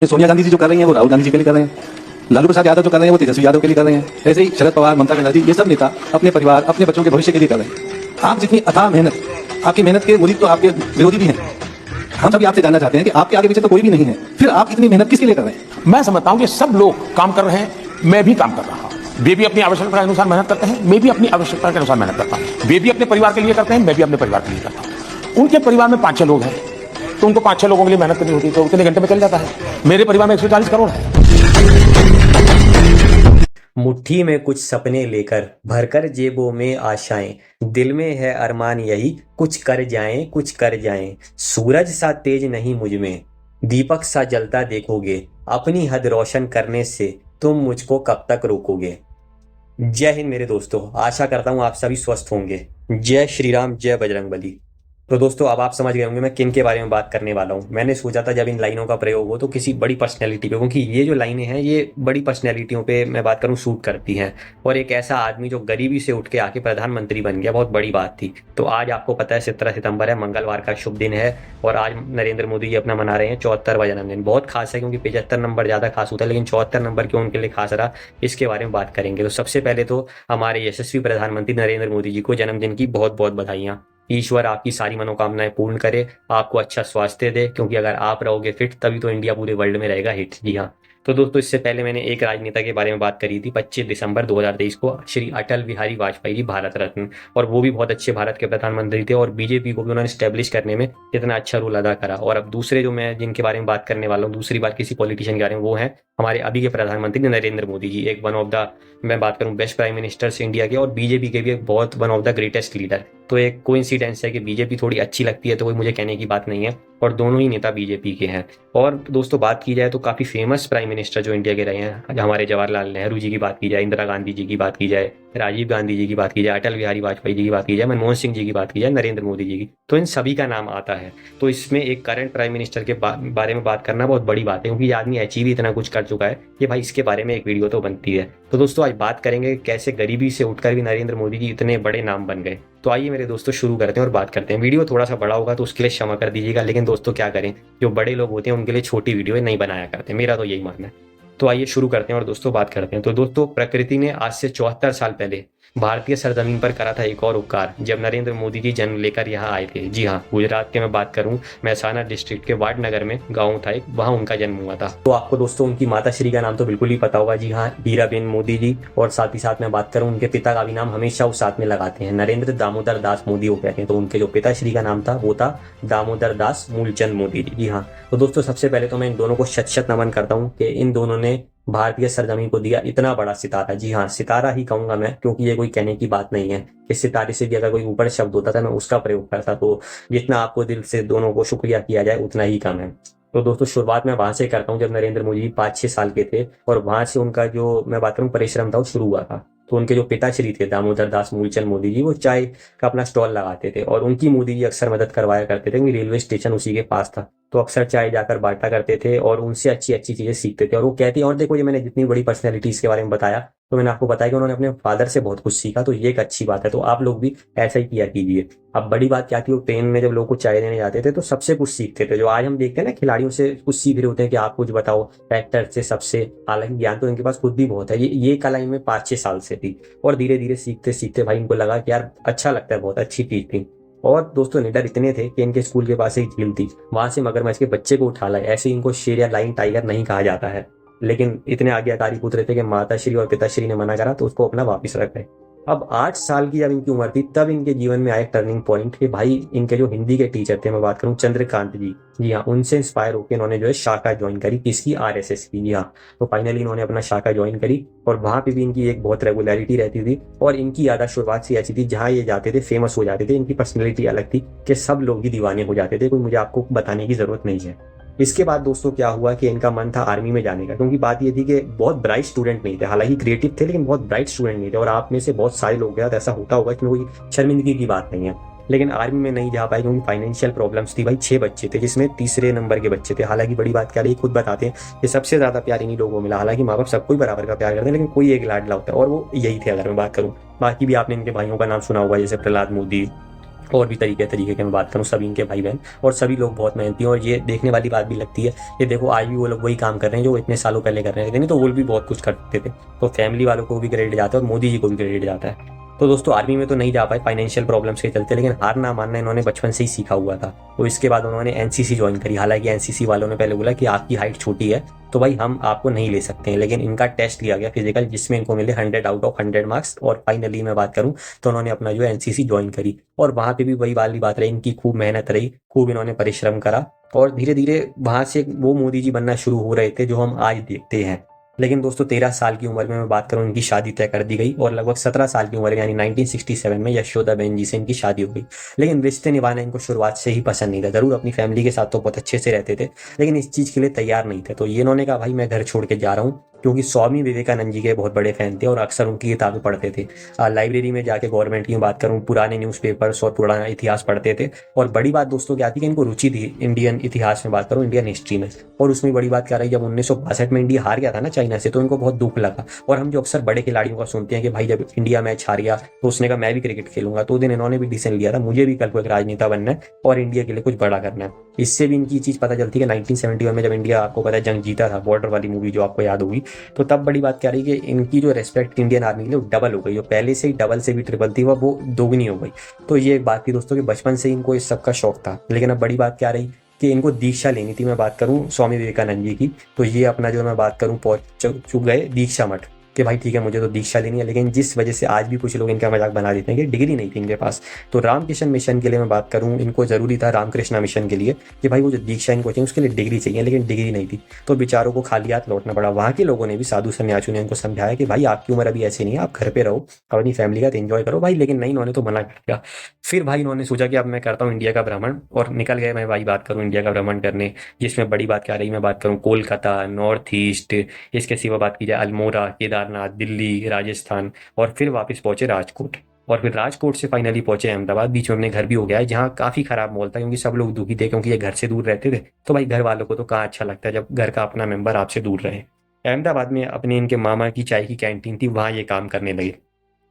सोनिया गांधी जी जो कर रही हैं वो राहुल गांधी जी के लिए कर रहे हैं, लालू प्रसाद यादव जो कर रहे हैं वो तेजस्वी यादव के लिए कर रहे हैं, ऐसे ही शरद पवार, ममता बनर्जी, ये सब नेता अपने परिवार, अपने बच्चों के भविष्य के लिए कर रहे हैं। आप जितनी अथाह मेहनत, आपकी मेहनत के मुरीद तो आपके विरोधी भी हैं। हम सभी आपसे जानना चाहते हैं कि आपके आगे पीछे तो कोई भी नहीं है, फिर आप इतनी मेहनत किसके लिए कर रहे हैं? मैं समझता हूं कि सब लोग काम कर रहे हैं, मैं भी काम कर रहा हूं। वे भी अपनी आवश्यकता के अनुसार मेहनत करते हैं, मैं भी अपनी आवश्यकता के अनुसार मेहनत करता हूं। वे भी अपने परिवार के लिए करते हैं, मैं भी अपने परिवार के लिए करता हूं। उनके परिवार में 5-6 लोग हैं तो उनको 5-6 लोगों के लिए मेहनत करनी होती है, तो उतने घंटे में चल जाता है। मेरे परिवार में 140 करोड़ है। मुट्ठी में कुछ सपने लेकर भरकर जेबों में आशाएं, दिल में है अरमान यही कुछ कर जाएं, कुछ कर जाएं। सूरज सा तेज नहीं मुझ में, दीपक सा जलता देखोगे, अपनी हद रोशन करने से तुम मुझको कब तक रोकोगे। जय हिंद मेरे दोस्तों, आशा करता हूँ आप सभी स्वस्थ होंगे। जय श्री राम, जय बजरंगबली। तो दोस्तों अब आप समझ गए होंगे मैं किन के बारे में बात करने वाला हूँ। मैंने सोचा था जब इन लाइनों का प्रयोग हो तो किसी बड़ी पर्सनैलिटी पे, क्योंकि ये जो लाइनें हैं ये बड़ी पर्सनैलिटियों पे मैं बात करूँ शूट करती हैं। और एक ऐसा आदमी जो गरीबी से उठ के आके प्रधानमंत्री बन गया, बहुत बड़ी बात थी। तो आज आपको पता है 17 सितंबर है, मंगलवार का शुभ दिन है और आज नरेंद्र मोदी जी अपना मना रहे हैं 74वां जन्मदिन। बहुत खास है क्योंकि 75 नंबर ज़्यादा खास होता है, लेकिन 74 नंबर क्यों उनके लिए खास रहा इसके बारे में बात करेंगे। तो सबसे पहले तो हमारे यशस्वी प्रधानमंत्री नरेंद्र मोदी जी को जन्मदिन की बहुत बहुत बधाइयाँ। ईश्वर आपकी सारी मनोकामनाएं पूर्ण करे, आपको अच्छा स्वास्थ्य दे, क्योंकि अगर आप रहोगे फिट तभी तो इंडिया पूरे वर्ल्ड में रहेगा हिट। जी हाँ। तो दोस्तों इससे पहले मैंने एक राजनेता के बारे में बात करी थी 25 दिसंबर 2023 को, श्री अटल बिहारी वाजपेयी जी, भारत रत्न। और वो भी बहुत अच्छे भारत के प्रधानमंत्री थे और बीजेपी को भी उन्होंने स्टैब्लिश करने में इतना अच्छा रोल अदा करा। और अब दूसरे जो मैं जिनके बारे में बात करने वाला हूँ, दूसरी बार किसी पॉलिटिशियन के बारे में, वो है हमारे अभी के प्रधानमंत्री नरेंद्र मोदी जी। एक वन ऑफ द, मैं बात करूं बेस्ट प्राइम मिनिस्टर्स इंडिया के, और बीजेपी के भी एक बहुत one of the greatest leader. तो एक कोइंसिडेंस है कि बीजेपी थोड़ी अच्छी लगती है तो कोई मुझे कहने की बात नहीं है, और दोनों ही नेता बीजेपी के हैं। और दोस्तों बात की जाए तो काफ़ी फेमस प्राइम मिनिस्टर जो इंडिया के रहे हैं, हमारे जवाहरलाल नेहरू जी की बात की जाए, इंदिरा गांधी जी की बात की जाए, राजीव गांधी जी की बात की जाए, अटल बिहारी वाजपेयी जी की बात की जाए, मनमोहन सिंह जी की बात की जाए, नरेंद्र मोदी जी की, तो इन सभी का नाम आता है। तो इसमें एक करंट प्राइम मिनिस्टर के बारे में बात करना बहुत बड़ी बात है, क्योंकि ये आदमी अचीव ही इतना कुछ कर चुका है कि भाई इसके बारे में एक वीडियो तो बनती है। तो दोस्तों आज बात करेंगे कैसे गरीबी से उठकर भी नरेंद्र मोदी जी इतने बड़े नाम बन गए। तो आइए मेरे दोस्तों शुरू करते हैं और बात करते हैं। वीडियो थोड़ा सा बड़ा होगा तो उसके लिए क्षमा कर दीजिएगा, लेकिन दोस्तों क्या करें, जो बड़े लोग होते हैं उनके लिए छोटी वीडियो नहीं बनाया करते, मेरा तो यही मानना है। तो आइए शुरू करते हैं और दोस्तों बात करते हैं। तो दोस्तों प्रकृति ने आज से 74 साल पहले भारतीय सरजमीन पर करा था एक और उपकार, जब नरेंद्र मोदी जी जन्म लेकर यहाँ आए थे। जी हाँ, गुजरात के मैं बात करूं, महसाना डिस्ट्रिक्ट के वाडनगर में गांव था एक, वहां उनका जन्म हुआ था। तो आपको दोस्तों उनकी माता श्री का नाम तो बिल्कुल ही पता होगा। जी हाँ, हीराबेन मोदी जी। और साथ ही साथ मैं बात करूं उनके पिता का भी नाम हमेशा वो साथ में लगाते हैं, नरेंद्र दामोदर दास मोदी वो कहते हैं। तो उनके जो पिता श्री का नाम था वो था दामोदर दास मूलचंद मोदी जी। जी हाँ। तो दोस्तों सबसे पहले तो मैं इन दोनों को शत शत नमन करता हूँ कि इन दोनों ने भारतीय सरजमीन को दिया इतना बड़ा सितारा। जी हाँ, सितारा ही कहूंगा मैं, क्योंकि ये कोई कहने की बात नहीं है। इस सितारे से भी अगर कोई ऊपर शब्द होता था मैं उसका प्रयोग करता, तो जितना आपको दिल से दोनों को शुक्रिया किया जाए उतना ही कम है। तो दोस्तों शुरुआत मैं वहां से करता हूँ जब नरेंद्र मोदी जी 5-6 साल के थे, और वहां से उनका जो मैं बात करूँ परिश्रम था वो शुरू हुआ था। तो उनके जो पिताश्री थे दामोदर दास मूलचंद मोदी जी, वो चाय का अपना स्टॉल लगाते थे और उनकी मोदी जी अक्सर मदद करवाया करते थे, क्योंकि रेलवे स्टेशन उसी के पास था। तो अक्सर चाय जाकर बांटा करते थे और उनसे अच्छी अच्छी चीजें सीखते थे। और वो कहती है, और देखो ये मैंने जितनी बड़ी पर्सनैलिटीज के बारे में बताया, तो मैंने आपको बताया कि उन्होंने अपने फादर से बहुत कुछ सीखा, तो ये एक अच्छी बात है। तो आप लोग भी ऐसा ही किया कीजिए। अब बड़ी बात क्या थी, वो ट्रेन में जब लोग को चाय देने जाते थे तो सबसे कुछ सीखते थे। जो आज हम देखते हैं ना खिलाड़ियों से कुछ सीख रहे होते हैं कि आप कुछ बताओ, एक्टर से सबसे, हालांकि ज्ञान तो इनके पास खुद भी बहुत है। ये कला इनमें 5-6 साल से थी, और धीरे धीरे सीखते सीखते भाई इनको लगा कि यार अच्छा लगता है, बहुत अच्छी चीज थी। और दोस्तों निडर इतने थे कि इनके स्कूल के पास एक झील थी, वहां से मगरमच्छ के बच्चे को उठा लाए। ऐसे इनको शेर या लाइन टाइगर नहीं कहा जाता है, लेकिन इतने आज्ञाकारी पुत्र थे कि माताश्री और पिताश्री ने मना करा तो उसको अपना वापिस रख गए। अब 8 साल की जब इनकी उम्र थी तब इनके जीवन में आया टर्निंग पॉइंट कि भाई इनके जो हिंदी के टीचर थे, मैं बात करूं चंद्रकांत जी, जी हाँ, उनसे इंस्पायर होकर इन्होंने जो है शाखा ज्वाइन करी, किसकी, आरएसएस की। जी हाँ। तो फाइनली इन्होंने अपना शाखा ज्वाइन करी और वहां पे भी इनकी एक बहुत रेगुलरिटी रहती थी। और इनकी यादा शुरुआत से ऐसी थी, जहां ये जाते थे फेमस हो जाते थे। इनकी पर्सनैलिटी अलग थी कि सब लोग ही दीवाने हो जाते थे, कोई मुझे आपको बताने की जरूरत नहीं है। इसके बाद दोस्तों क्या हुआ कि इनका मन था आर्मी में जाने का, क्योंकि बात ये थी कि बहुत ब्राइट स्टूडेंट नहीं थे, हालांकि क्रिएटिव थे लेकिन बहुत ब्राइट स्टूडेंट नहीं थे। और आप में से बहुत सारे लोग हैं, ऐसा होता होगा, इसमें कोई शर्मिंदगी की बात नहीं है, लेकिन आर्मी में नहीं जा पाए क्योंकि फाइनेंशियल प्रॉब्लम्स थी। भाई 6 बच्चे थे जिसमें तीसरे नंबर के बच्चे थे। हालांकि बड़ी बात क्या रही, खुद बताते हैं कि सबसे ज्यादा प्यार इन्हीं लोगों को मिला। हालांकि माँ बाप सबको ही बराबर का प्यार करते हैं, लेकिन कोई एक लाडला होता है और वो यही थे अगर मैं बात करूँ। बाकी भी आपने इनके भाइयों का नाम सुना होगा, जैसे प्रहलाद मोदी, और भी तरीके तरीके के मैं बात करूँ, सभी इनके भाई बहन और सभी लोग बहुत मेहनती हैं। और ये देखने वाली बात भी लगती है, ये देखो आज भी वो लोग वही काम कर रहे हैं जो इतने सालों पहले कर रहे थे, नहीं तो वो भी बहुत कुछ करते थे। तो फैमिली वालों को भी क्रेडिट जाता है और मोदी जी को भी क्रेडिट जाता है। तो दोस्तों आर्मी में तो नहीं जा पाए फाइनेंशियल प्रॉब्लम्स के चलते, लेकिन हार ना मानना इन्होंने बचपन से ही सीखा हुआ था। तो इसके बाद उन्होंने एनसीसी ज्वाइन करी। हालांकि एनसीसी वालों ने पहले बोला कि आपकी हाइट छोटी है तो भाई हम आपको नहीं ले सकते हैं, लेकिन इनका टेस्ट लिया गया फिजिकल, जिसमें इनको मिले 100 आउट ऑफ 100 मार्क्स। और फाइनली मैं बात करूं तो उन्होंने अपना जो एनसीसी ज्वाइन करी, और वहां पे भी वही वाली बात रही, इनकी खूब मेहनत रही, खूब इन्होंने परिश्रम करा, और धीरे धीरे वहां से वो मोदी जी बनना शुरू हो रहे थे जो हम आज देखते हैं। लेकिन दोस्तों 13 साल की उम्र में मैं बात करूं इनकी शादी तय कर दी गई, और लगभग 17 साल की उम्र यानी 1967 में यशोदाबेन जी से इनकी शादी हो गई। लेकिन रिश्ते निभाना इनको शुरुआत से ही पसंद नहीं था। जरूर अपनी फैमिली के साथ तो बहुत अच्छे से रहते थे, लेकिन इस चीज़ के लिए तैयार नहीं थे। तो ये इन्होंने कहा भाई मैं घर छोड़ के जा रहा हूँ, क्योंकि स्वामी विवेकानंद जी के बहुत बड़े फैन थे और अक्सर उनकी किताबें पढ़ते थे। लाइब्रेरी में जाके गवर्नमेंट की बात करूँ, पुराने न्यूज़पेपर्स और पुराना इतिहास पढ़ते थे। और बड़ी बात दोस्तों क्या थी कि इनको रुचि थी इंडियन इतिहास में, बात करूँ इंडियन हिस्ट्री में। और उसमें बड़ी बात क्या रही, जब 1962 में इंडिया हार गया था ना चाइना से, तो इनको बहुत दुख लगा। और हम जो अक्सर बड़े खिलाड़ियों का सुनते हैं कि भाई जब इंडिया मैच हार गया तो उसने कहा मैं भी क्रिकेट खेलूंगा, तो दिन इन्होंने भी डिसीजन लिया था मुझे भी कल को एक राजनेता बनना है और इंडिया के लिए कुछ बड़ा करना है। इससे भी इनकी चीज़ पता चलती है कि 1971 में जब इंडिया, आपको पता है, जंग जीता था, बॉर्डर वाली मूवी जो आपको याद होगी, तो तब बड़ी बात क्या रही कि इनकी जो रेस्पेक्ट इंडियन आर्मी के लिए वो डबल हो गई, जो पहले से ही डबल से भी ट्रिपल थी वो दोगुनी हो गई। तो ये एक बात थी दोस्तों कि बचपन से इनको इस सब का शौक था। लेकिन अब बड़ी बात क्या रही कि इनको दीक्षा लेनी थी। मैं बात करूं स्वामी विवेकानंद जी की, तो ये अपना जो मैं बात करूं पहुंच चुक गए दीक्षा मठ कि भाई ठीक है मुझे तो दीक्षा लेनी है। लेकिन जिस वजह से आज भी कुछ लोग इनका मजाक बना देते हैं कि डिग्री नहीं थी इनके पास, तो रामकृष्ण मिशन के लिए मैं बात करूं, इनको जरूरी था रामकृष्ण मिशन के लिए कि भाई वो जो दीक्षा इनको चाहिए उसके लिए डिग्री चाहिए, लेकिन डिग्री नहीं थी। तो बेचारों को खाली हाथ लौटना पड़ा। वहाँ के लोगों ने भी, साधु सन्यासियों ने इनको समझाया कि भाई आपकी उम्र अभी ऐसी नहीं है, आप घर पे रहो, अपनी फैमिली का एंजॉय करो भाई। लेकिन नहीं, इन्होंने तो मना कर दिया। फिर भाई इन्होंने सोचा कि अब मैं करता हूँ इंडिया का भ्रमण, और निकल गए। मैं भाई बात करूँ इंडिया का भ्रमण करने, जिसमें बड़ी बात क्या रही, मैं बात करूँ कोलकाता, नॉर्थ ईस्ट, इसके सिवा बात की जाए अल्मोड़ा, केदारनाथ, दिल्ली, राजस्थान, और फिर वापस पहुंचे राजकोट। और फिर राजकोट से फाइनली पहुंचे अहमदाबाद। बीच में अपने घर भी हो गया है, जहाँ काफी खराब माहौल था, क्योंकि सब लोग दुखी थे, क्योंकि ये घर से दूर रहते थे। तो भाई घर वालों को तो कहाँ अच्छा लगता है जब घर का अपना मेंबर आपसे दूर रहे। अहमदाबाद में अपने इनके मामा की चाय की कैंटीन थी, वहाँ ये काम करने लगे।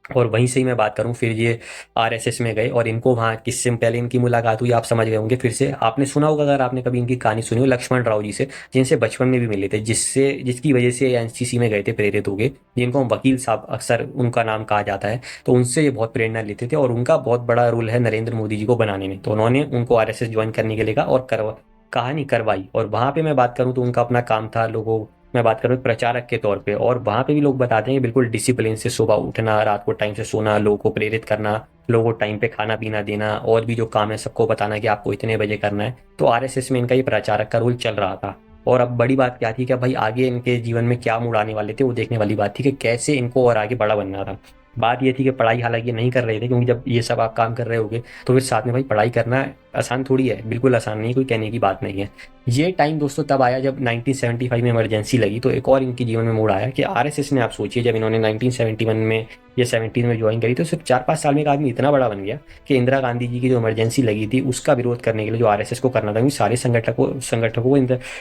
और वहीं से ही मैं बात करूं, फिर ये आरएसएस में गए, और इनको वहाँ किससे पहले इनकी मुलाकात हुई आप समझ गए होंगे। फिर से आपने सुना होगा, अगर आपने कभी इनकी कहानी सुनी हो, लक्ष्मण राव जी से, जिनसे बचपन में भी मिले थे, जिसकी वजह से एनसीसी में गए थे प्रेरित हो गए, जिनको हम वकील साहब अक्सर उनका नाम कहा जाता है। तो उनसे ये बहुत प्रेरणा लेते थे, और उनका बहुत बड़ा रोल है नरेंद्र मोदी जी को बनाने में। तो उन्होंने उनको आरएसएस ज्वाइन करने के लिए कहा और कहानी करवाई। और वहाँ पे मैं बात करूँ तो उनका अपना काम था, लोगों, मैं बात करूँ प्रचारक के तौर पे। और वहाँ पे भी लोग बताते हैं कि बिल्कुल डिसिप्लिन से सुबह उठना, रात को टाइम से सोना, लोगों को प्रेरित करना, लोगों को टाइम पे खाना पीना देना, और भी जो काम है सबको बताना कि आपको इतने बजे करना है। तो आरएसएस में इनका ये प्रचारक का रोल चल रहा था। और अब बड़ी बात क्या थी कि भाई आगे इनके जीवन में क्या मोड़ आने वाले थे वो देखने वाली बात थी कि कैसे इनको और आगे बड़ा बनना था। बात ये थी कि पढ़ाई हालांकि नहीं कर रहे थे, क्योंकि जब ये सब आप काम कर रहे होगे तो फिर साथ में भाई पढ़ाई करना आसान थोड़ी है, बिल्कुल आसान नहीं, कोई कहने की बात नहीं है। ये टाइम दोस्तों तब आया जब 1975 में इमरजेंसी लगी। तो एक और इनके जीवन में मोड़ आया कि आरएसएस ने, आप सोचिए, जब इन्होंने 1971 में या 17 में ज्वाइन करी, तो सिर्फ 4-5 साल में एक आदमी इतना बड़ा बन गया कि इंदिरा गांधी जी की जो इमरजेंसी लगी थी उसका विरोध करने के लिए जो आरएसएस को करना था, क्योंकि सारे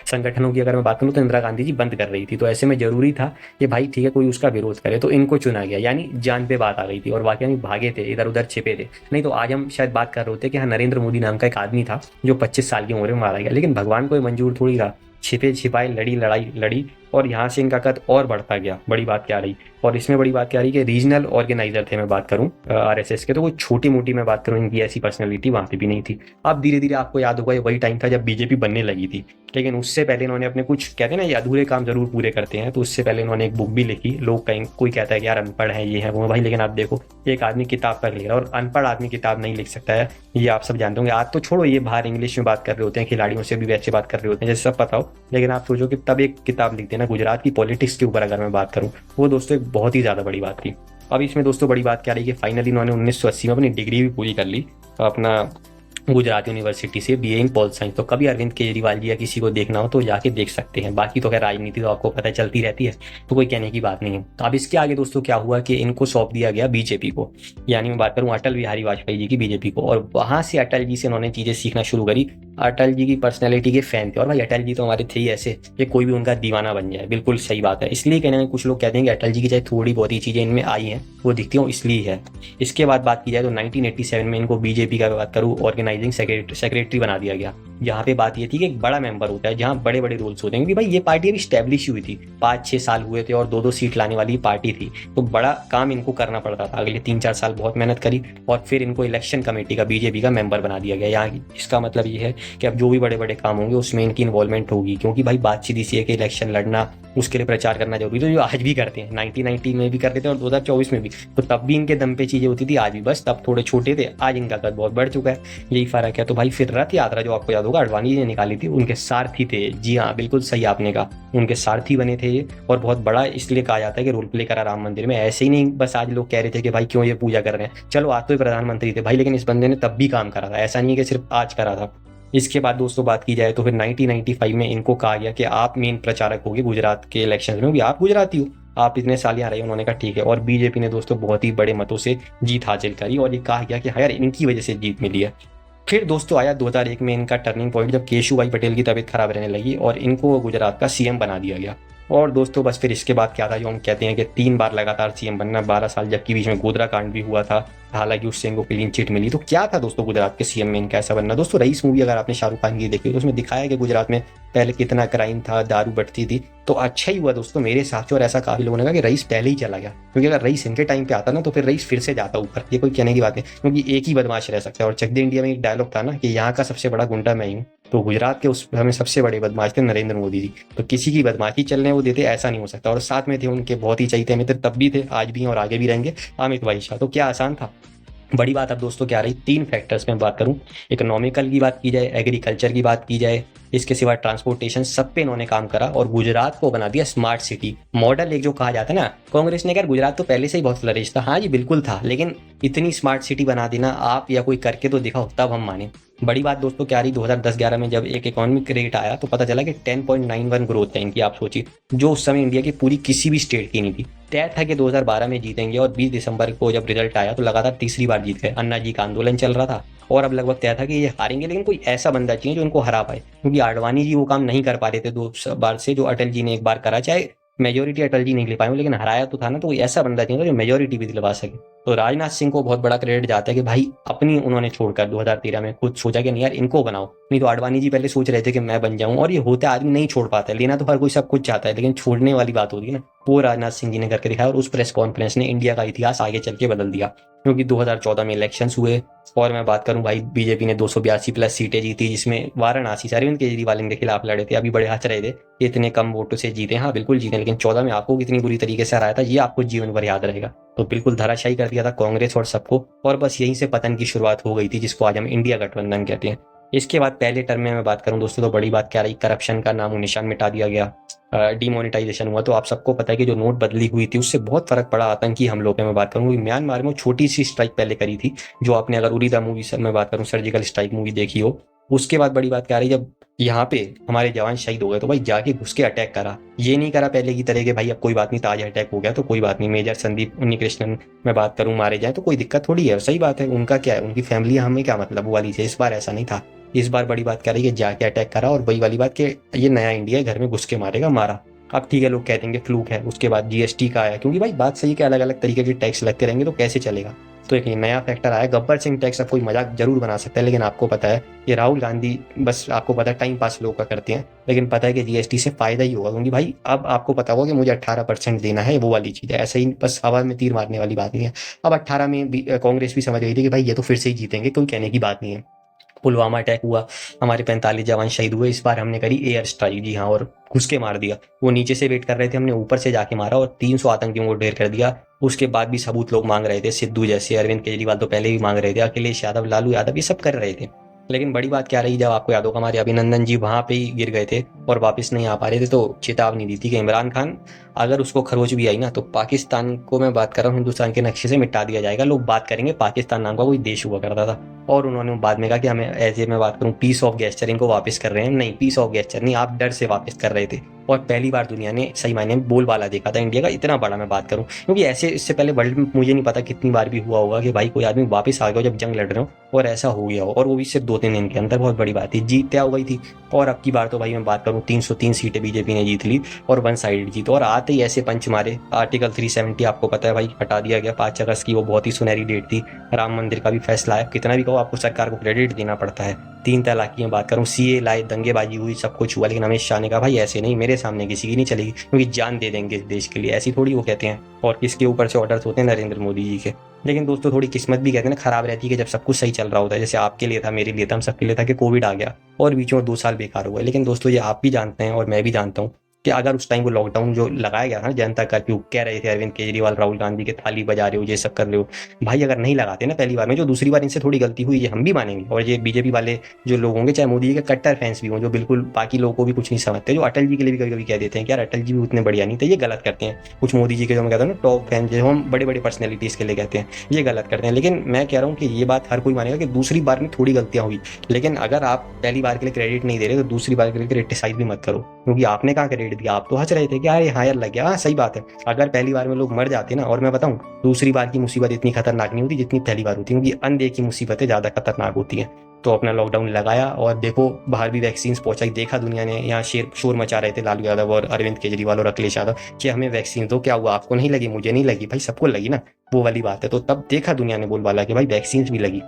संगठनों की अगर मैं बात करूँ तो इंदिरा गांधी जी बंद कर रही थी। तो ऐसे में जरूरी था कि भाई ठीक है कोई उसका विरोध करे, तो इनको चुना गया, यानी जान पे बात आ गई थी। और वाकई में भागे थे, इधर उधर छिपे थे, नहीं तो आज हम शायद बात कर रहे होते कि हाँ नरेंद्र मोदी नाम का एक आदमी था जो 25 साल की उम्र में मारा गया। लेकिन भगवान को मंजूर थोड़ी रहा, छिपे छिपाए लड़ाई लड़ी, और यहाँ से इनका कद और बढ़ता गया। बड़ी बात क्या रही, और इसमें बड़ी बात क्या रही कि रीजनल ऑर्गेनाइजर थे, मैं बात करूँ आरएसएस के, तो कोई छोटी मोटी मैं बात करूँ इनकी ऐसी पर्सनैलिटी वहाँ पे भी नहीं थी। अब धीरे धीरे आपको याद होगा, ये वही टाइम था जब बीजेपी बनने लगी थी। लेकिन उससे पहले इन्होंने अपने कुछ, कहते हैं ना ये अधूरे काम जरूर पूरे करते हैं, तो उससे पहले इन्होंने एक बुक भी लिखी। लोग कहीं कोई कहता है कि यार अनपढ़ है, ये है वो, भाई लेकिन आप देखो एक आदमी किताब तक लिख रहा है, और अनपढ़ आदमी किताब नहीं लिख सकता है, ये आप सब जानते होंगे। आज तो छोड़ो, ये बाहर इंग्लिश में बात कर रहे होते हैं, खिलाड़ियों से भी वैसे बात कर रहे होते हैं जैसे सब पता हो। लेकिन आप सोचो कि तब एक किताब लिखते हैं ना, गुजरात की पॉलिटिक्स के ऊपर अगर मैं बात करूँ, वो दोस्तों एक बहुत ही ज़्यादा बड़ी बात थी। अब इसमें दोस्तों बड़ी बात क्या रही कि फाइनली इन्होंने 1980 में अपनी डिग्री भी पूरी कर ली, अपना गुजरात यूनिवर्सिटी से बीए इन पॉल साइंस। तो कभी अरविंद केजरीवाल जी या किसी को देखना हो तो जाके देख सकते हैं। बाकी तो खैर राजनीति तो आपको पता चलती रहती है, तो कोई कहने की बात नहीं है। अब इसके आगे दोस्तों क्या हुआ कि इनको सौंप दिया गया बीजेपी को, यानी मैं बात करूं अटल बिहारी वाजपेयी जी की बीजेपी को, और वहां से अटल जी से उन्होंने चीजें सीखना शुरू करी। अटल जी की पर्सनैलिटी के फैन थे, और भाई अटल जी तो हमारे थे ही ऐसे कि कोई भी उनका दीवाना बन जाए। बिल्कुल सही बात है। इसलिए कहने में कुछ लोग कहते हैं कि अटल जी की चाहे थोड़ी बहुत ही चीजें इनमें आई हैं वो दिखती हैं, इसलिए है। इसके बाद बात की जाए तो 1987 में इनको बीजेपी का बात करूँ ऑर्गेनाइजिंग सेक्रेटरी बना दिया गया। यहाँ पे बात ये थी कि एक बड़ा मेंबर होता है जहाँ बड़े बड़े रोल्स होते हैं, क्योंकि भाई ये पार्टी अभी स्टैब्लिश हुई थी, 5-6 साल हुए थे और 2-2 सीट लाने वाली पार्टी थी, तो बड़ा काम इनको करना पड़ता था। अगले 3-4 साल बहुत मेहनत करी और फिर इनको इलेक्शन कमेटी का बीजेपी का मेंबर बना दिया गया। यहाँ इसका मतलब ये है कि अब जो भी बड़े बड़े काम होंगे उसमें इनकी इन्वॉल्वमेंट होगी, क्योंकि भाई बात सीधी सी है कि इलेक्शन लड़ना, उसके लिए प्रचार करना जरूरी, तो जो आज भी करते हैं, 1990 में भी करते थे और 2024 में भी, तो तब भी इनके दम पे चीजें होती थी, आज भी। बस तब थोड़े छोटे थे, आज इनका कद बहुत बढ़ चुका है, यही फर्क है। तो भाई फिर रथ यात्रा जो आपको याद होगा अडवाणी जी ने निकाली थी, उनके सारथी थे। जी हाँ, बिल्कुल सही आपने कहा, उनके सारथी बने थे ये, और बहुत बड़ा इसलिए कहा जाता है कि रोल प्ले करा राम मंदिर में। ऐसे ही नहीं बस आज लोग कह रहे थे कि भाई क्यों ये पूजा कर रहे हैं, चलो आज तो ये प्रधानमंत्री थे भाई, लेकिन इस बंदे ने तब भी काम करा था, ऐसा नहीं है कि सिर्फ आज करा था। इसके बाद दोस्तों बात की जाए तो फिर 1995 में इनको कहा गया कि आप मेन प्रचारक होंगे गुजरात के इलेक्शन में, भी आप गुजराती हो, आप इतने साल यहाँ रहे। उन्होंने कहा ठीक है, और बीजेपी ने दोस्तों बहुत ही बड़े मतों से जीत हासिल करी, और ये कहा गया कि हाँ यार इनकी वजह से जीत मिली है। फिर दोस्तों आया 2001 में इनका टर्निंग पॉइंट, जब केशुभाई पटेल की तबीयत खराब रहने लगी और इनको गुजरात का सीएम बना दिया गया। और दोस्तों बस फिर इसके बाद क्या था, जो हम कहते हैं कि 3 बार लगातार सीएम बनना, 12 साल, जबकि बीच में गोधरा कांड भी हुआ था, हालांकि उससे इनको क्लीन चिट मिली। तो क्या था दोस्तों गुजरात के सीएम में इनका ऐसा बनना? दोस्तों रईस मूवी अगर आपने शाहरुख खान की देखी तो उसमें दिखाया कि गुजरात में पहले कितना क्राइम था, दारू बढ़ती थी। तो अच्छा ही हुआ दोस्तों मेरे हिसाब से, और ऐसा काफी लोगों ने कहा कि रईस पहले ही चला गया, क्योंकि अगर रईस इनके टाइम पे आता ना तो फिर रईस फिर से जाता ऊपर। ये कोई कहने की बात है, क्योंकि एक ही बदमाश रह सकता है। और चक दे इंडिया में एक डायलॉग था ना कि यहाँ का सबसे बड़ा गुंडा मैं ही हूँ, तो गुजरात के उस समय सबसे बड़े बदमाश थे नरेंद्र मोदी जी। तो किसी की बदमाशी चलने वो देते, ऐसा नहीं हो सकता। और साथ में थे उनके बहुत ही चहीते मित्र, तब भी थे, आज भी हैं और आगे भी रहेंगे, अमित भाई शाह। तो क्या आसान था? बड़ी बात अब दोस्तों क्या रही, 3 फैक्टर्स में बात करूं, इकोनॉमिकल की बात की जाए, एग्रीकल्चर की बात की जाए, इसके सिवा ट्रांसपोर्टेशन, सब पे इन्होंने काम करा और गुजरात को बना दिया स्मार्ट सिटी मॉडल। एक जो कहा जाता है ना, कांग्रेस ने कहा गुजरात तो पहले से ही बहुत फ्लरिश था, हाँ जी बिल्कुल था, लेकिन इतनी स्मार्ट सिटी बना देना आप या कोई करके तो दिखाओ तब हम माने। बड़ी बात दोस्तों क्या रही, 2010-11 में जब एक इकोनॉमिक रेट आया तो पता चला कि 10.91 ग्रोथ है इनकी। आप सोचिए, जो उस समय इंडिया की पूरी किसी भी स्टेट की नहीं थी। तय था कि 2012 में जीतेंगे, और 20 दिसंबर को जब रिजल्ट आया तो लगातार तीसरी बार जीत गए। अन्ना जी का आंदोलन चल रहा था और अब लगभग तय था कि ये हारेंगे, लेकिन कोई ऐसा बंदा चाहिए जो इनको हरा पाए, क्योंकि आडवाणी जी वो काम नहीं कर पा रहे थे 2 बार से, जो अटल जी ने एक बार करा। चाहे मेजोरिटी अटल जी नहीं ले पाए, लेकिन हराया तो था ना, तो कोई ऐसा बंदा चाहिए जो मेजोरिटी भी दिलवा सके। तो राजनाथ सिंह को बहुत बड़ा क्रेडिट जाता है कि भाई अपनी उन्होंने छोड़कर 2013 में खुद सोचा कि नहीं यार इनको बनाओ। नहीं तो आडवाणी जी पहले सोच रहे थे कि मैं बन जाऊं, और ये होता आदमी नहीं छोड़ पाता है। लेना तो हर कोई सब कुछ चाहता है, लेकिन छोड़ने वाली बात होती है ना, वो राजनाथ सिंह जी ने करके दिखाया, और उस प्रेस कॉन्फ्रेंस ने इंडिया का इतिहास आगे चल के बदल दिया। क्योंकि 2014 में इलेक्शंस हुए, और मैं बात करूं भाई बीजेपी ने 282 प्लस सीटें जीती, जिसमें वाराणसी से अरविंद केजरीवाल इनके खिलाफ लड़े थे। अभी बड़े हंस रहे थे इतने कम वोटों से जीते, हाँ बिल्कुल जीते, लेकिन 14 में आपको कितनी बुरी तरीके से हराया था ये आपको जीवन भर याद रहेगा। तो बिल्कुल धराशायी कर दिया था कांग्रेस और सबको, और बस यहीं से पतन की शुरुआत हो गई थी, जिसको आज हम इंडिया गठबंधन कहते हैं। इसके बाद पहले टर्म में मैं बात करूं दोस्तों तो बड़ी बात क्या रही, करप्शन का नामो निशान मिटा दिया गया, डिमोनेटाइजेशन हुआ। तो आप सबको पता है कि जो नोट बदली हुई थी उससे बहुत फर्क पड़ा आतंकी हमलों पे। मैं बात करूँ म्यांमार में छोटी सी स्ट्राइक पहले करी थी, जो आपने अगर उरी द मूवी से मैं बात करूँ सर्जिकल स्ट्राइक मूवी देखी हो। उसके बाद बड़ी बात क्या रही, जब यहाँ पे हमारे जवान शहीद हो गए तो भाई जाके घुस के अटैक करा। ये नहीं करा पहले की तरह कि भाई अब कोई बात नहीं, ताज अटैक हो गया तो कोई बात नहीं, मेजर संदीप उन्नीकृष्णन मैं बात करूं मारे जाए तो कोई दिक्कत थोड़ी है, सही बात है, उनका क्या है, उनकी फैमिली हमें क्या मतलब, वो वाली से। इस बार ऐसा नहीं था, इस बार बड़ी बात क्या रही है, जाके अटैक करा, और वही वाली बात कि ये नया इंडिया है, घर में घुस के मारेगा, मारा। अब ठीक है लोग कहते हैं कि फ्लूक है। उसके बाद जीएसटी का आया, क्योंकि भाई बात सही है कि अलग अलग तरीके के टैक्स लगते रहेंगे तो कैसे चलेगा। तो एक नया फैक्टर आया गब्बर सिंह टैक्स। अब कोई मजाक जरूर बना सकता है, लेकिन आपको पता है ये राहुल गांधी बस आपको पता है टाइम पास लोग का करते हैं, लेकिन पता है कि जीएसटी से फायदा ही होगा, क्योंकि भाई अब आपको पता होगा कि मुझे 18% देना है, वो वाली चीज है। ऐसे ही बस हवा में तीर मारने वाली बात नहीं है। अब 18 में कांग्रेस भी समझ गई थी कि भाई ये तो फिर से ही जीतेंगे, कोई कहने की बात नहीं है। पुलवामा अटैक हुआ, हमारे 45 जवान शहीद हुए, इस बार हमने करी एयर स्ट्राइक, जी हाँ, और घुस के मार दिया। वो नीचे से वेट कर रहे थे, हमने ऊपर से जाके मारा और 300 आतंकियों को ढेर कर दिया। उसके बाद भी सबूत लोग मांग रहे थे, सिद्धू जैसे, अरविंद केजरीवाल तो पहले भी मांग रहे थे, अखिलेश यादव, लालू यादव, ये सब कर रहे थे। लेकिन बड़ी बात क्या रही, जब आपको याद होगा हमारे अभिनंदन जी वहां पे ही गिर गए थे और वापस नहीं आ पा रहे थे, तो चेतावनी दी थी कि इमरान खान अगर उसको खरोच भी आई ना तो पाकिस्तान को, मैं बात कर रहा हूँ, हिंदुस्तान के नक्शे से मिटा दिया जाएगा। लोग बात करेंगे पाकिस्तान नाम का कोई देश हुआ करता था। और उन्होंने बाद में कहा कि हमें ऐसे, मैं बात करूँ पीस ऑफ गेस्चर, इनको वापस कर रहे हैं। नहीं, पीस ऑफ गेस्चर नहीं, आप डर से वापस कर रहे थे। और पहली बार दुनिया ने सही मायने में बोलबाला देखा था इंडिया का, इतना बड़ा मैं बात करूं, क्योंकि ऐसे इससे पहले वर्ल्ड में मुझे नहीं पता कितनी बार भी हुआ होगा कि भाई कोई आदमी वापस आ गया हो जब जंग लड़ रहे हो और ऐसा हो गया हो, और वो भी सिर्फ 2-3 दिन के अंदर। बहुत बड़ी बात थी, जीत तय हो गई थी। और अब की बार तो भाई मैं बात करूं 303 सीटें बीजेपी ने जीत ली और 1 साइड जीत। और आते ही ऐसे पंच मारे, आर्टिकल 370 आपको पता है भाई हटा दिया गया 5 अगस्त की, वो बहुत ही सुनहरी डेट थी। राम मंदिर का भी फैसला है, कितना भी कहो आपको सरकार को क्रेडिट देना पड़ता है। 3 तलाक की बात करूं, सीए लाए, दंगेबाजी हुई, सब कुछ हुआ, लेकिन अमित शाह ने कहा भाई ऐसे नहीं, मेरे सामने किसी की नहीं चलेगी, क्योंकि जान दे देंगे इस देश के लिए, ऐसी थोड़ी वो कहते हैं। और किसके ऊपर से ऑर्डर्स होते हैं? नरेंद्र मोदी जी के। लेकिन दोस्तों थोड़ी किस्मत भी कहते हैं ना खराब रहती है, कि जब सब कुछ सही चल रहा होता है, जैसे आपके लिए था, मेरे लिए था, हम सबके लिए था कि कोविड आ गया और बीच में 2 साल बेकार हुआ। लेकिन दोस्तों ये आप भी जानते हैं और मैं भी जानता हूँ कि अगर उस टाइम वो लॉकडाउन जो लगाया गया था, जनता कर्फ्यू कह रहे थे अरविंद केजरीवाल, राहुल गांधी के थाली बजा रहे हो, ये सब कर रहे हो, भाई अगर नहीं लगाते ना पहली बार में, जो दूसरी बार इनसे थोड़ी गलती हुई ये हम भी मानेंगे। और ये बीजेपी वाले जो लोग होंगे, चाहे मोदी जी के कट्टर फैंस भी हों, जो बिल्कुल बाकी लोगों को भी कुछ नहीं समझते, जो अटल जी के लिए भी कभी कभी कह देते हैं कि यार अटल जी भी उतने बढ़िया नहीं थे, ये गलत करते हैं। कुछ मोदी जी के जो मैं कहता हूँ ना टॉप फैन, जो हम बड़े बड़े पर्सनैलिटीज के लिए कहते हैं, ये गलत करते हैं। लेकिन मैं कह रहा हूँ कि ये बात हर कोई मानेगा कि दूसरी बार में थोड़ी गलतियां हुई, लेकिन अगर आप पहली बार के लिए क्रेडिट नहीं दे रहे तो दूसरी बार के लिए क्रिटिसाइज भी मत करो, क्योंकि आपने कहाँ क्रेडिट दिया, आप तो हंस रहे थे कि यार हाँ यार लग गया। हाँ सही बात है, अगर पहली बार में लोग मर जाते ना, और मैं बताऊं दूसरी बार की मुसीबत इतनी खतरनाक नहीं होती जितनी पहली बार होती है, क्योंकि अनदेखी मुसीबतें ज्यादा खतरनाक होती हैं। तो अपना लॉकडाउन लगाया और देखो बाहर भी वैक्सीन पहुंचाई, देखा दुनिया ने, यहाँ शोर मचा रहे थे लालू यादव और अरविंद केजरीवाल और अखिलेश यादव कि हमें वैक्सीन दो, क्या हुआ आपको नहीं लगी, मुझे नहीं लगी, भाई सबको लगी ना, वो वाली बात है। तो तब देखा दुनिया ने बोलबाला कि भाई वैक्सीन भी लगी।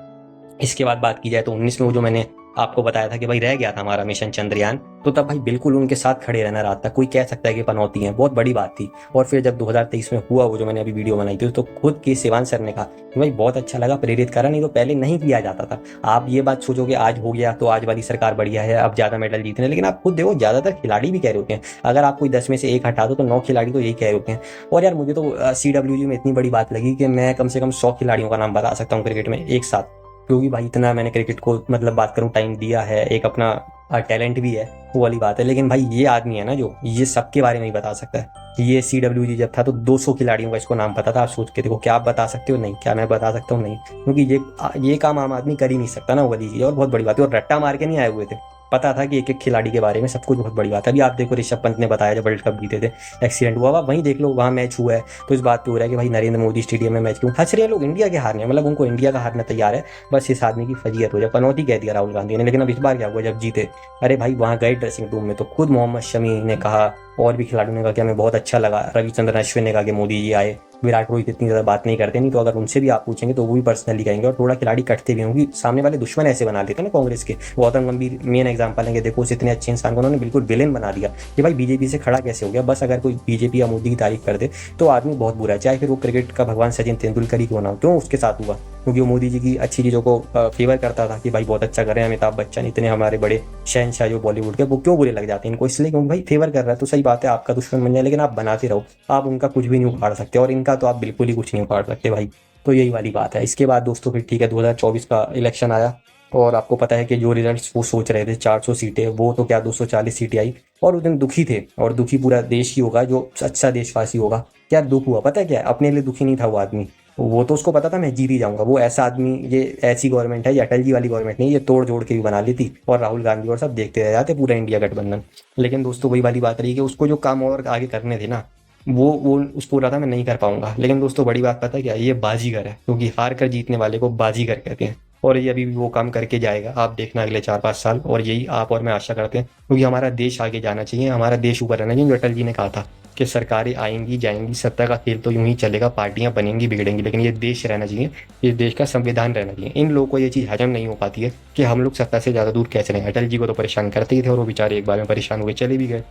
इसके बाद बात की जाए तो 19 में वो जो मैंने आपको बताया था कि भाई रह गया था हमारा मिशन चंद्रयान, तो तब भाई बिल्कुल उनके साथ खड़े रहना रात तक, कोई कह सकता है कि पनौती है, बहुत बड़ी बात थी। और फिर जब 2023 में हुआ वो जो मैंने अभी वीडियो बनाई थी, तो खुद के शिवान सर ने कहा कि भाई बहुत अच्छा लगा, प्रेरित करा, नहीं तो पहले नहीं किया जाता था। आप ये बात सोचोगे आज हो गया तो आज वाली सरकार बढ़िया है, अब ज्यादा मेडल जीतने, लेकिन आप खुद देखो ज्यादातर खिलाड़ी भी कह रहे होते हैं, अगर आप कोई 10 में से 1 हटा दो तो 9 खिलाड़ी तो यही कह रहे होते हैं। और यार मुझे तो CWG में इतनी बड़ी बात लगी कि मैं कम से कम 100 खिलाड़ियों का नाम बता सकता हूँ क्रिकेट में एक साथ, क्योंकि भाई इतना मैंने क्रिकेट को मतलब बात करूं टाइम दिया है, एक अपना टैलेंट भी है, वो वाली बात है। लेकिन भाई ये आदमी है ना जो ये सबके बारे में ही बता सकता है। ये CWG जब था तो 200 खिलाड़ियों का इसको नाम पता था। आप सोच के देखो, क्या आप बता सकते हो? नहीं। क्या मैं बता सकता हूँ? नहीं, क्योंकि ये काम आम आदमी कर ही नहीं सकता ना, वो वाली चीज। और बहुत बड़ी बात है, और रट्टा मार के नहीं आए हुए थे, पता था कि एक एक खिलाड़ी के बारे में सब कुछ, बहुत बड़ी बात है। अभी आप देखो ऋषभ पंत ने बताया जब वर्ल्ड कप जीते थे एक्सीडेंट हुआ, आप वहीं देख लो, वहाँ मैच हुआ है, तो इस बात पे हो रहा है कि भाई नरेंद्र मोदी स्टेडियम में मैच क्यों हंस रहे हैं लोग, इंडिया के हारने, मतलब उनको इंडिया का हारना तैयार है, बस इस आदमी की फजीयत हो जाए। पनौती कह दिया राहुल गांधी ने। लेकिन अब इस बार क्या हुआ जब जीते, अरे भाई वहाँ गए ड्रेसिंग रूम में तो खुद मोहम्मद शमी ने कहा और भी खिलाड़ियों ने कहा कि हमें बहुत अच्छा लगा, रविचंद्रन अश्विन ने कहा कि मोदी जी आए, विराट रोहित इतनी ज़्यादा बात नहीं करते, नहीं तो अगर उनसे भी आप पूछेंगे तो वो भी पर्सनली कहेंगे। और थोड़ा खिलाड़ी कटते भी होंगे, सामने वाले दुश्मन ऐसे बना लेते हैं ना कांग्रेस के। गौतम गंभीर मेन एग्जांपल है कि देखो उस इतने अच्छे इंसान को उन्होंने बिल्कुल विलेन बना दिया कि भाई बीजेपी से खड़ा कैसे हो गया। बस अगर कोई बीजेपी या मोदी की तारीफ कर दे तो आदमी बहुत बुरा है, चाहे फिर वो क्रिकेट का भगवान सचिन तेंदुलकर ही क्यों ना हो। क्यों उसके साथ हुआ? क्योंकि वो मोदी जी की अच्छी चीज़ों को फेवर करता था कि भाई बहुत अच्छा कर रहे हैं अमिताभ बच्चन, इतने हमारे बड़े शहनशाह जो बॉलीवुड के, वो क्यों बुरे लग जाते हैं इनको? इसलिए क्योंकि भाई फेवर कर रहा है। तो सही बात है, आपका दुश्मन बन जाए, लेकिन आप बनाते रहो, आप उनका कुछ भी नहीं उखाड़ सकते, और इनका तो आप बिल्कुल ही कुछ नहीं उखाड़ सकते भाई। तो यही वाली बात है। इसके बाद दोस्तों फिर ठीक है, 2024 का इलेक्शन आया और आपको पता है कि जो रिजल्ट्स वो सोच रहे थे 400 सीटें, वो तो क्या 240 सीटें आई। और उस दिन दुखी थे, और दुखी पूरा देश ही होगा जो अच्छा देशवासी होगा। क्या दुख हुआ पता है क्या? अपने लिए दुखी नहीं था वो आदमी, वो तो उसको पता था मैं जीत ही जाऊंगा। वो ऐसा आदमी, ये ऐसी गवर्नमेंट है, ये अटल जी वाली गवर्नमेंट नहीं, ये तोड़ जोड़ के भी बना लेती और राहुल गांधी और सब देखते रह जाते, पूरा इंडिया गठबंधन। लेकिन दोस्तों वही वाली बात रही कि उसको जो काम और आगे करने थे ना, वो उसको रहा था मैं नहीं कर पाऊंगा। लेकिन दोस्तों बड़ी बात पता है क्या? ये बाजीगर है, क्योंकि हार कर जीतने वाले को बाजीगर कहते हैं। और ये अभी भी वो काम करके जाएगा, आप देखना अगले 4-5 साल। और यही आप और मैं आशा करते हैं, क्योंकि हमारा देश आगे जाना चाहिए, हमारा देश ऊपर रहना चाहिए। जो अटल जी ने कहा था कि सरकारें आएंगी जाएंगी, सत्ता का खेल तो यूं ही चलेगा, पार्टियां बनेंगी बिगड़ेंगी, लेकिन ये देश रहना चाहिए, ये देश का संविधान रहना चाहिए। इन लोगों को ये चीज़ हजम नहीं हो पाती है कि हम लोग सत्ता से ज़्यादा दूर कैसे रहें। अटल जी को तो परेशान करते ही थे, और वो बेचारे एक बार में परेशान हो गए, चले भी गए।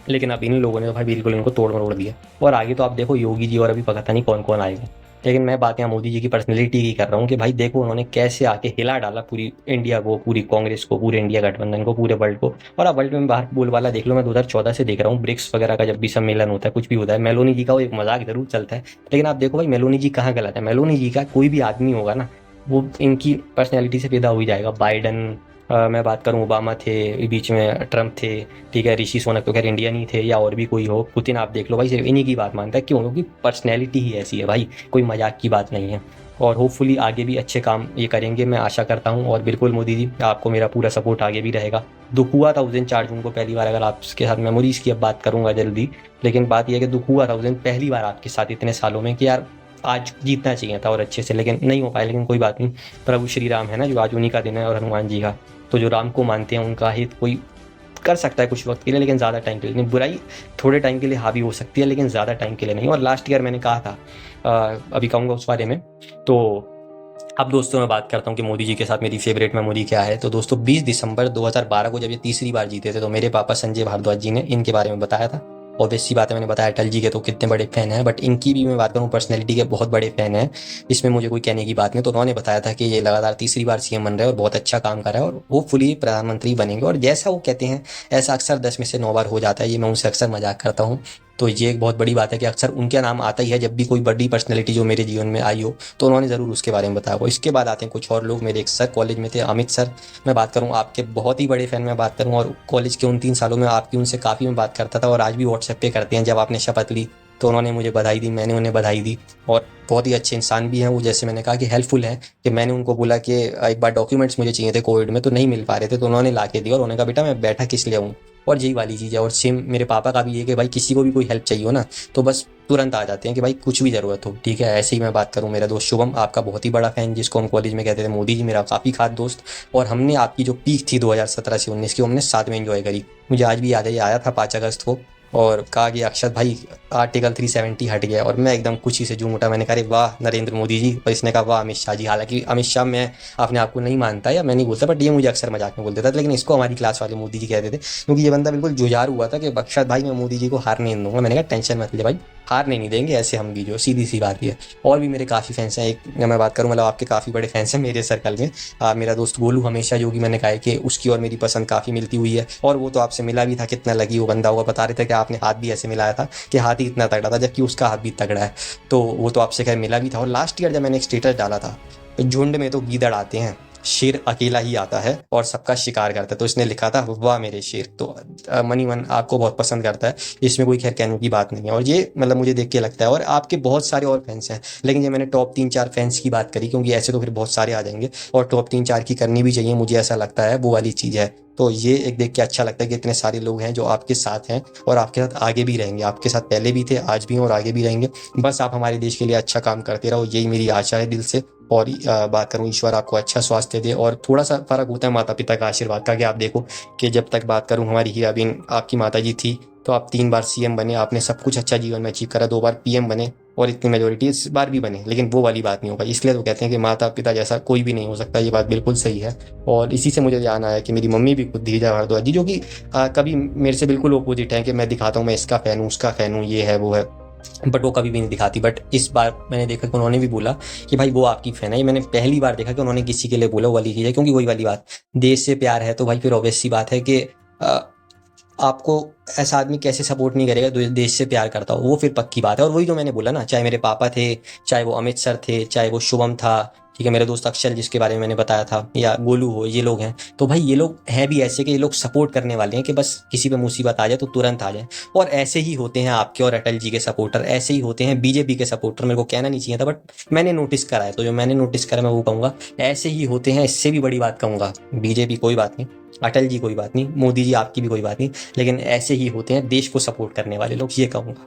लेकिन अब इन लोगों ने तो भाई बिल्कुल इनको तोड़ मरोड़ दिया। और आगे तो आप देखो योगी जी और अभी पता नहीं कौन कौन आएगा। लेकिन मैं बात यहाँ मोदी जी की पर्सनैलिटी की कर रहा हूँ कि भाई देखो उन्होंने कैसे आके हिला डाला पूरी इंडिया को, पूरी कांग्रेस को, पूरे इंडिया गठबंधन को, पूरे वर्ल्ड को। और अब वर्ल्ड में बाहर बोलबाला देख लो, मैं 2014 से देख रहा हूँ ब्रिक्स वगैरह का जब भी सम्मेलन होता है, कुछ भी होता है, मेलोनी जी का वो एक मजाक जरूर चलता है। लेकिन आप देखो भाई मेलोनी जी कहाँ गलत है। मेलोनी जी का कोई भी आदमी होगा ना, वो इनकी पर्सनैलिटी से पैदा हो ही जाएगा। बाइडन मैं बात करूं, ओबामा थे, बीच में ट्रम्प थे, ठीक है, ऋषि सुनक तो खैर इंडियन ही थे, या और भी कोई हो, पुतिन आप देख लो भाई, सिर्फ इन्हीं की बात मानता है। क्यों? क्योंकि पर्सनैलिटी ही ऐसी है भाई, कोई मजाक की बात नहीं है। और होपफुली आगे भी अच्छे काम ये करेंगे, मैं आशा करता हूँ। और बिल्कुल मोदी जी, आपको मेरा पूरा सपोर्ट आगे भी रहेगा। दुख हुआ था उस दिन 4 जून को पहली बार, अगर आपके साथ मेमोरीज की अब बात करूंगा जल्दी, लेकिन बात यह है कि दुख हुआ था उस दिन पहली बार आपके साथ इतने सालों में, कि यार आज जीतना चाहिए था और अच्छे से, लेकिन नहीं हो पाया। लेकिन कोई बात नहीं, प्रभु श्री राम है ना, जो आज उन्हीं का दिन है, और हनुमान जी का, तो जो राम को मानते हैं उनका हित कोई कर सकता है कुछ वक्त के लिए, लेकिन ज़्यादा टाइम के लिए नहीं। बुराई थोड़े टाइम के लिए हावी हो सकती है, लेकिन ज़्यादा टाइम के लिए नहीं। और लास्ट ईयर मैंने कहा था, अभी कहूँगा उस बारे में। तो अब दोस्तों मैं बात करता हूँ कि मोदी जी के साथ मेरी फेवरेट मेमोरी क्या है। तो दोस्तों 20 दिसंबर 2012 को जब ये तीसरी बार जीते थे, तो मेरे पापा संजय भारद्वाज जी ने इनके बारे में बताया था। ऑब्वियस सी बात है, मैंने बताया अटल जी के तो कितने बड़े फैन हैं, बट इनकी भी मैं बात करूँ, पर्सनैलिटी के बहुत बड़े फैन हैं, इसमें मुझे कोई कहने की बात नहीं। तो उन्होंने बताया था कि ये लगातार तीसरी बार सीएम बन रहे हैं और बहुत अच्छा काम कर रहा है, और होपफुली प्रधानमंत्री बनेंगे। और जैसा वो कहते हैं ऐसा अक्सर 10 में से 9 बार हो जाता है, ये मैं उनसे अक्सर मजाक करता हूँ। तो ये एक बहुत बड़ी बात है कि अक्सर उनका नाम आता ही है जब भी कोई बड़ी पर्सनैलिटी जो मेरे जीवन में आई हो, तो उन्होंने ज़रूर उसके बारे में बताया हो। इसके बाद आते हैं कुछ और लोग। मेरे एक सर कॉलेज में थे, अमित सर, मैं बात करूँ आपके बहुत ही बड़े फैन में बात करूँ, और कॉलेज के उन 3 सालों में आपकी उनसे काफ़ी मैं बात करता था, और आज भी व्हाट्सएप पे करते हैं। जब आपने शपथ ली तो उन्होंने मुझे बधाई दी, मैंने उन्हें बधाई दी, और बहुत ही अच्छे इंसान भी हैं वो। जैसे मैंने कहा कि हेल्पफुल है, कि मैंने उनको बोला कि एक बार डॉक्यूमेंट्स मुझे चाहिए थे कोविड में, तो नहीं मिल पा रहे थे, तो उन्होंने ला के दिया, और उन्होंने कहा बेटा मैं बैठा किस लिए हूँ। और यही वाली चीज़ है। और सेम मेरे पापा का भी ये कि भाई किसी को भी कोई हेल्प चाहिए हो ना, तो बस तुरंत आ जाते हैं कि भाई कुछ भी ज़रूरत हो, ठीक है। ऐसे ही मैं बात करूँ, मेरा दोस्त शुभम, आपका बहुत ही बड़ा फैन, जिसको हम कॉलेज में कहते थे मोदी जी, मेरा काफ़ी खास दोस्त। और हमने आपकी जो पीक थी 2017 से 19 की, वो हमने साथ में एंजॉय करी। मुझे आज भी याद है, ये आया था 5 अगस्त को, और कहा कि अक्षत भाई आर्टिकल 370 हट गया, और मैं एकदम खुशी से झूम उठा। मैंने कहा अरे वाह नरेंद्र मोदी जी, और इसने कहा वाह अमित शाह जी। हालांकि अमित शाह मैं अपने आप को नहीं मानता या मैं नहीं बोलता, बट ये मुझे अक्सर मजाक में बोल देता था, लेकिन इसको हमारी क्लास वाले मोदी जी कहते थे, क्योंकि ये बंदा बिल्कुल जुझार हुआ था कि अक्षत भाई मैं मोदी जी को हारने नहीं दूंगा। मैंने कहा टेंशन मत ले भाई, हारने नहीं देंगे, ऐसे हम भी जो सीधी सी बात है। और भी मेरे काफ़ी फैंस हैं। एक मैं बात करूँ, मतलब आपके काफ़ी बड़े फैंस हैं मेरे सर्कल में। मेरा दोस्त गोलू हमेशा, जो कि मैंने कहा है कि उसकी और मेरी पसंद काफ़ी मिलती हुई है, और वो तो आपसे मिला भी था, कितना लगी वो बंदा होगा। बता रहे थे कि आपने हाथ भी ऐसे मिलाया था कि हाथ ही इतना तगड़ा था, जबकि उसका हाथ भी तगड़ा है। तो वो तो आपसे खैर मिला भी था। और लास्ट ईयर जब मैंने एक स्टेटस डाला था, झुंड में तो गीदड़ आते हैं, शेर अकेला ही आता है और सबका शिकार करता है, तो इसने लिखा था वाह मेरे शेर। तो मनी मन आपको बहुत पसंद करता है, इसमें कोई खैर कहने की बात नहीं है। और ये मतलब मुझे देख के लगता है, और आपके बहुत सारे और फैंस हैं, लेकिन ये मैंने टॉप 3-4 फैंस की बात करी, क्योंकि ऐसे तो फिर बहुत सारे आ जाएंगे, और टॉप 3-4 की करनी भी चाहिए, मुझे ऐसा लगता है, वो वाली चीज़ है। तो ये एक देख के अच्छा लगता है कि इतने सारे लोग हैं जो आपके साथ हैं, और आपके साथ आगे भी रहेंगे। आपके साथ पहले भी थे, आज भी हैं, और आगे भी रहेंगे। बस आप हमारे देश के लिए अच्छा काम करते रहो, यही मेरी आशा है दिल से। और बात करूँ, ईश्वर आपको अच्छा स्वास्थ्य दे। और थोड़ा सा फर्क होता है माता पिता का आशीर्वाद का, कि आप देखो कि जब तक बात करूँ हमारी हीराबेन आपकी माता जी थी, तो आप 3 बार सीएम बने, आपने सब कुछ अच्छा जीवन में अचीव करा, 2 बार पीएम बने, और इतनी मेजोरिटी इस बार भी बने, लेकिन वो वाली बात नहीं हो पाई। इसलिए तो कहते हैं कि माता पिता जैसा कोई भी नहीं हो सकता, ये बात बिल्कुल सही है। और इसी से मुझे ध्यान आया कि मेरी मम्मी भी खुद धीरजा भारद्वाज जी, जो कि कभी मेरे से बिल्कुल अपोजिट है, कि मैं दिखाता हूँ मैं इसका फ़ैन हूँ, उसका फ़ैन हूँ, ये है वो है, बट वो कभी भी नहीं दिखाती। बट इस बार मैंने देखा कि उन्होंने भी बोला कि भाई वो आपकी फ़ैन है। ये मैंने पहली बार देखा कि उन्होंने किसी के लिए बोला, वो वाली चीज़ है। क्योंकि वही वाली बात, देश से प्यार है तो भाई फिर ऑब्वियस सी बात है कि आपको ऐसा आदमी कैसे सपोर्ट नहीं करेगा जो देश से प्यार करता हो, वो फिर पक्की बात है। और वही जो मैंने बोला ना, चाहे मेरे पापा थे, चाहे वो अमित सर थे, चाहे वो शुभम था, ठीक है, मेरे दोस्त अक्षल जिसके बारे में मैंने बताया था, या गोलू हो, ये लोग हैं। तो भाई ये लोग हैं भी ऐसे कि ये लोग सपोर्ट करने वाले हैं, कि बस किसी पे मुसीबत आ जाए तो तुरंत आ जाए। और ऐसे ही होते हैं आपके और अटल जी के सपोर्टर, ऐसे ही होते हैं बीजेपी के सपोर्टर। मेरे को कहना नहीं चाहिए था, बट मैंने नोटिस करा है, तो जो मैंने नोटिस करा मैं वो कहूँगा, ऐसे ही होते हैं। इससे भी बड़ी बात कहूँगा, बीजेपी कोई बात नहीं, अटल जी कोई बात नहीं, मोदी जी आपकी भी कोई बात नहीं, लेकिन ऐसे ही होते हैं देश को सपोर्ट करने वाले लोग, ये कहूँगा।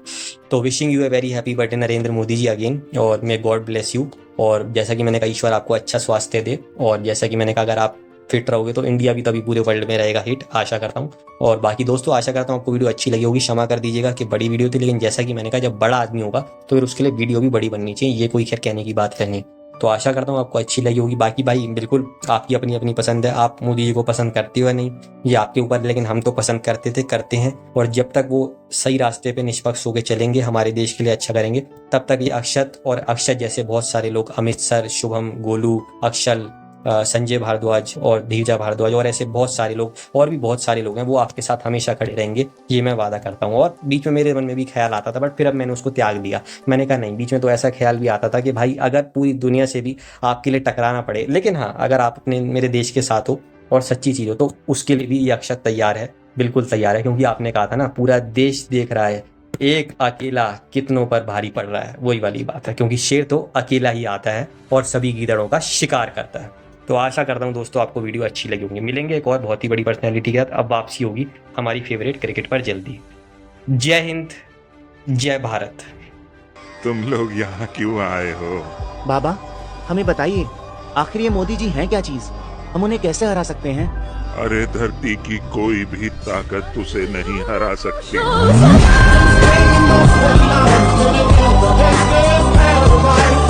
तो wishing you a very happy birthday Narendra Modi ji again, और मे गॉड ब्लेस यू। और जैसा कि मैंने कहा, ईश्वर आपको अच्छा स्वास्थ्य दे। और जैसा कि मैंने कहा, अगर आप फिट रहोगे तो इंडिया भी तभी पूरे वर्ल्ड में रहेगा हिट, आशा करता हूँ। और बाकी दोस्तों, आशा करता हूँ आपको वीडियो अच्छी लगी होगी। क्षमा कर दीजिएगा कि बड़ी वीडियो थी, लेकिन जैसा कि मैंने कहा, जब बड़ा आदमी होगा तो फिर उसके लिए वीडियो भी बड़ी बननी चाहिए, ये कोई खैर कहने की बात नहीं। तो आशा करता हूँ आपको अच्छी लगी होगी। बाकी भाई बिल्कुल आपकी अपनी अपनी पसंद है, आप मोदी जी को पसंद करते हो नहीं, ये आपके ऊपर, लेकिन हम तो पसंद करते थे, करते हैं। और जब तक वो सही रास्ते पे निष्पक्ष होकर चलेंगे, हमारे देश के लिए अच्छा करेंगे, तब तक ये अक्षत और अक्षत जैसे बहुत सारे लोग, अमित सर, शुभम, गोलू, अक्षल, संजय भारद्वाज और धीरजा भारद्वाज, और ऐसे बहुत सारे लोग, और भी बहुत सारे लोग हैं, वो आपके साथ हमेशा खड़े रहेंगे, ये मैं वादा करता हूँ। और बीच में मेरे मन में भी ख्याल आता था, बट फिर अब मैंने उसको त्याग दिया। मैंने कहा नहीं, बीच में तो ऐसा ख्याल भी आता था कि भाई अगर पूरी दुनिया से भी आपके लिए टकराना पड़े, लेकिन हाँ, अगर आप अपने मेरे देश के साथ हो और सच्ची चीज़ हो तो उसके लिए भी ये अक्षत तैयार है, बिल्कुल तैयार है, क्योंकि आपने कहा था ना पूरा देश देख रहा है, एक अकेला कितनों पर भारी पड़ रहा है, वही वाली बात है, क्योंकि शेर तो अकेला ही आता है और सभी गीदड़ों का शिकार करता है। तो आशा करता हूँ दोस्तों आपको वीडियो अच्छी लगी होगी। मिलेंगे एक और बहुत ही बड़ी पर्सनैलिटी के साथ, अब वापसी होगी हमारी फेवरेट क्रिकेट पर जल्दी। जय हिंद, जय भारत। तुम लोग यहाँ क्यों आए हो? बाबा हमें बताइए, आखिर ये मोदी जी हैं क्या चीज? हम उन्हें कैसे हरा सकते हैं? अरे धरती की कोई भी ताकत उसे नहीं हरा सकती। Let's go,